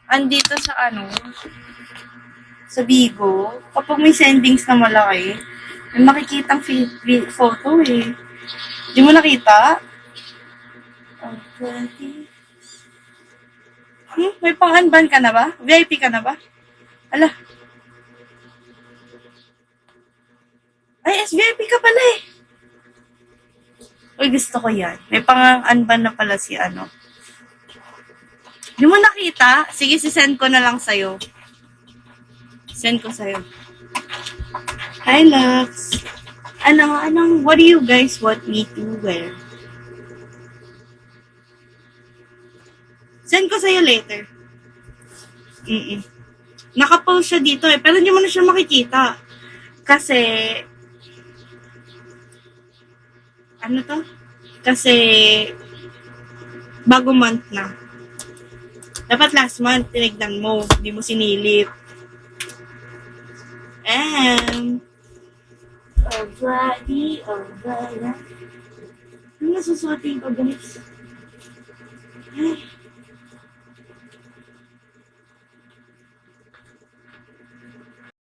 andito sa sa Bigo, kapag may sendings na malaki, may makikitang photo eh. Di mo nakita? Oh, 20. May pang-unban ka na ba? VIP ka na ba? Ala. Ay, SVIP ka pala eh. Uy, gusto ko yan. May pang-unban na pala si Di mo nakita? Sige, sisend ko na lang sa'yo. Send ko sa'yo. Hi, Lux. What do you guys want me to wear? Send ko sa'yo later. Nakapost siya dito eh, pero hindi mo na siya makikita. Kasi, Kasi, bago month na. Dapat last month, tinignan mo. Hindi mo sinilip. Alrighty. Ano nasusuotin ko, guys? Ay.